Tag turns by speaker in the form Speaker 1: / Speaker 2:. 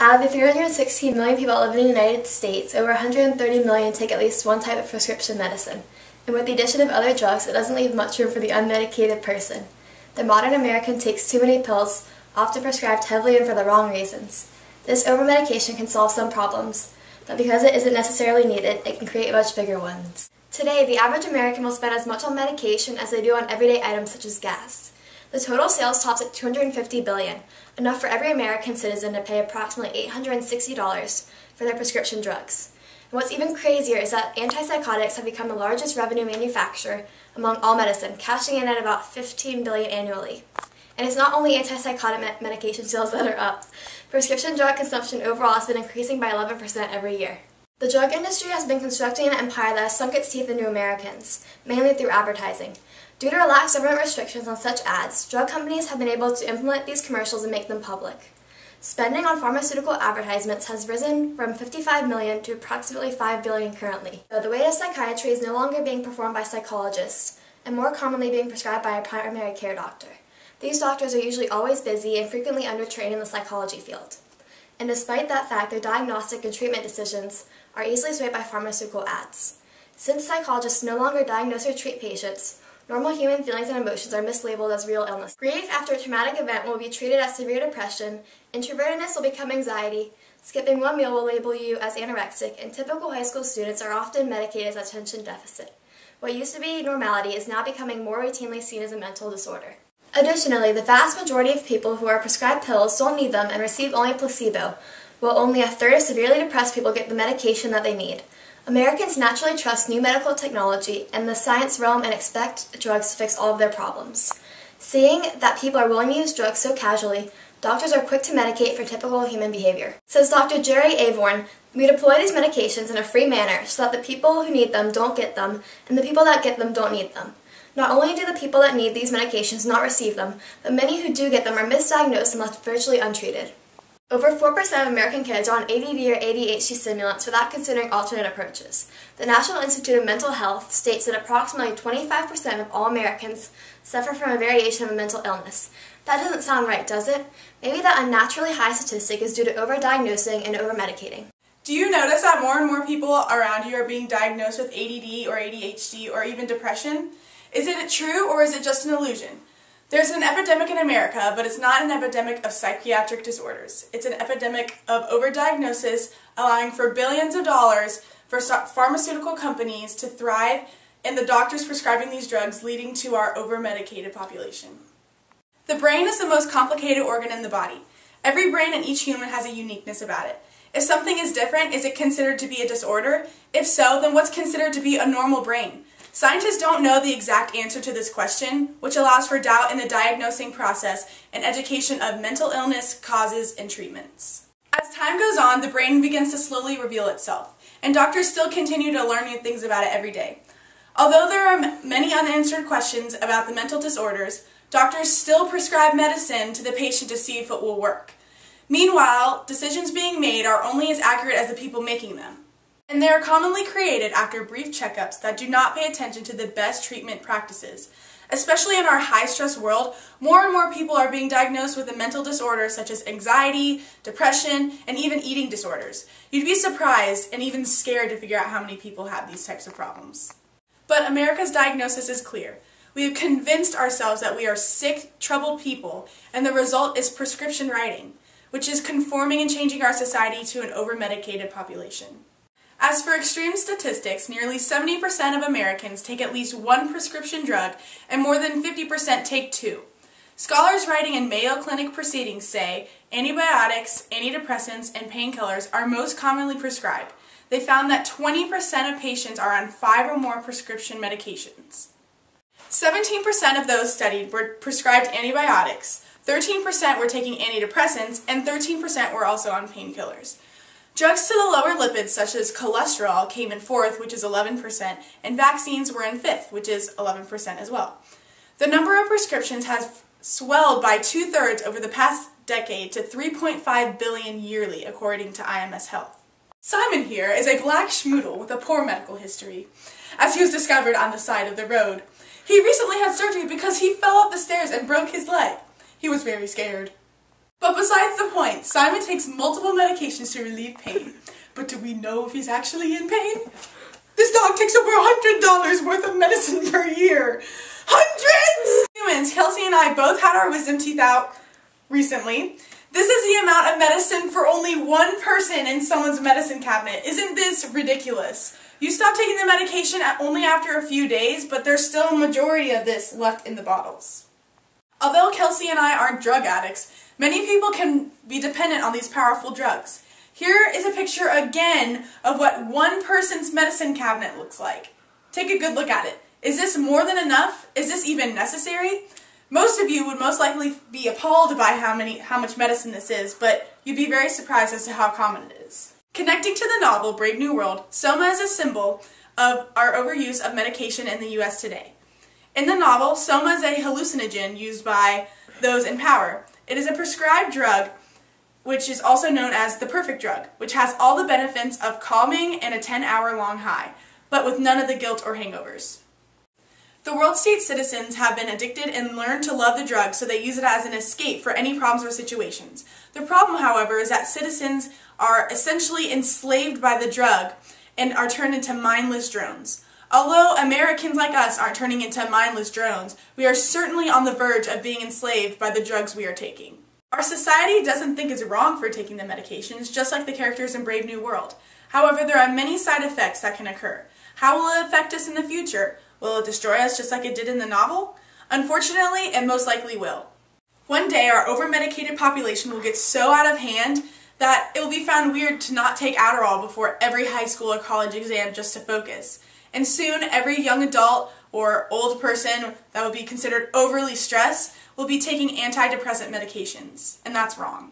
Speaker 1: Out of the 316 million people that live in the United States, over 130 million take at least one type of prescription medicine. And with the addition of other drugs, it doesn't leave much room for the unmedicated person. The modern American takes too many pills, often prescribed heavily and for the wrong reasons. This over-medication can solve some problems, but because it isn't necessarily needed, it can create much bigger ones. Today, the average American will spend as much on medication as they do on everyday items such as gas. The total sales tops at $250 billion, enough for every American citizen to pay approximately $860 for their prescription drugs. And what's even crazier is that antipsychotics have become the largest revenue manufacturer among all medicine, cashing in at about $15 billion annually. And it's not only antipsychotic medication sales that are up. Prescription drug consumption overall has been increasing by 11% every year. The drug industry has been constructing an empire that has sunk its teeth into Americans, mainly through advertising. Due to relaxed government restrictions on such ads, drug companies have been able to implement these commercials and make them public. Spending on pharmaceutical advertisements has risen from $55 million to approximately $5 billion currently. So the way of psychiatry is no longer being performed by psychologists, and more commonly being prescribed by a primary care doctor. These doctors are usually always busy and frequently undertrained in the psychology field. And despite that fact, their diagnostic and treatment decisions are easily swayed by pharmaceutical ads. Since psychologists no longer diagnose or treat patients, normal human feelings and emotions are mislabeled as real illness. Grief after a traumatic event will be treated as severe depression, introvertedness will become anxiety, skipping one meal will label you as anorexic, and typical high school students are often medicated as attention deficit. What used to be normality is now becoming more routinely seen as a mental disorder. Additionally, the vast majority of people who are prescribed pills don't need them and receive only a placebo, while only a third of severely depressed people get the medication that they need. Americans naturally trust new medical technology and the science realm and expect drugs to fix all of their problems. Seeing that people are willing to use drugs so casually, doctors are quick to medicate for typical human behavior. Says Dr. Jerry Avorn, we deploy these medications in a free manner so that the people who need them don't get them, and the people that get them don't need them. Not only do the people that need these medications not receive them, but many who do get them are misdiagnosed and left virtually untreated. Over 4% of American kids are on ADD or ADHD stimulants without considering alternate approaches. The National Institute of Mental Health states that approximately 25% of all Americans suffer from a variation of a mental illness. That doesn't sound right, does it? Maybe that unnaturally high statistic is due to overdiagnosing and overmedicating.
Speaker 2: Do you notice that more and more people around you are being diagnosed with ADD or ADHD or even depression? Is it true or is it just an illusion? There's an epidemic in America, but it's not an epidemic of psychiatric disorders. It's an epidemic of overdiagnosis, allowing for billions of dollars for pharmaceutical companies to thrive and the doctors prescribing these drugs, leading to our over-medicated population. The brain is the most complicated organ in the body. Every brain in each human has a uniqueness about it. If something is different, is it considered to be a disorder? If so, then what's considered to be a normal brain? Scientists don't know the exact answer to this question, which allows for doubt in the diagnosing process and education of mental illness, causes, and treatments. As time goes on, the brain begins to slowly reveal itself, and doctors still continue to learn new things about it every day. Although there are many unanswered questions about the mental disorders, doctors still prescribe medicine to the patient to see if it will work. Meanwhile, decisions being made are only as accurate as the people making them. And they are commonly created after brief checkups that do not pay attention to the best treatment practices. Especially in our high-stress world, more and more people are being diagnosed with a mental disorder such as anxiety, depression, and even eating disorders. You'd be surprised and even scared to figure out how many people have these types of problems. But America's diagnosis is clear. We have convinced ourselves that we are sick, troubled people, and the result is prescription writing, which is conforming and changing our society to an over-medicated population. As for extreme statistics, nearly 70% of Americans take at least one prescription drug, and more than 50% take two. Scholars writing in Mayo Clinic proceedings say antibiotics, antidepressants, and painkillers are most commonly prescribed. They found that 20% of patients are on 5 or more prescription medications. 17% of those studied were prescribed antibiotics, 13% were taking antidepressants, and 13% were also on painkillers. Drugs to the lower lipids, such as cholesterol, came in 4th, which is 11%, and vaccines were in 5th, which is 11% as well. The number of prescriptions has swelled by 2/3 over the past decade to 3.5 billion yearly, according to IMS Health. Simon here is a black schmoodle with a poor medical history, as he was discovered on the side of the road. He recently had surgery because he fell off the stairs and broke his leg. He was very scared. But But besides the point, Simon takes multiple medications to relieve pain. But do we know if he's actually in pain? This dog takes over $100 worth of medicine per year. Hundreds! Humans, Kelsey and I both had our wisdom teeth out recently. This is the amount of medicine for only one person in someone's medicine cabinet. Isn't this ridiculous? You stop taking the medication only after a few days, but there's still a majority of this left in the bottles. Although Kelsey and I aren't drug addicts, many people can be dependent on these powerful drugs. Here is a picture again of what one person's medicine cabinet looks like. Take a good look at it. Is this more than enough? Is this even necessary? Most of you would most likely be appalled by how much medicine this is, but you'd be very surprised as to how common it is. Connecting to the novel Brave New World, Soma is a symbol of our overuse of medication in the US today. In the novel, Soma is a hallucinogen used by those in power. It is a prescribed drug, which is also known as the perfect drug, which has all the benefits of calming and a 10-hour-long high, but with none of the guilt or hangovers. The world-state citizens have been addicted and learned to love the drug, so they use it as an escape for any problems or situations. The problem, however, is that citizens are essentially enslaved by the drug and are turned into mindless drones. Although Americans like us aren't turning into mindless drones, we are certainly on the verge of being enslaved by the drugs we are taking. Our society doesn't think it's wrong for taking the medications, just like the characters in Brave New World. However, there are many side effects that can occur. How will it affect us in the future? Will it destroy us just like it did in the novel? Unfortunately, it most likely will. One day, our over-medicated population will get so out of hand that it will be found weird to not take Adderall before every high school or college exam just to focus. And soon, every young adult or old person that would be considered overly stressed will be taking antidepressant medications, and that's wrong.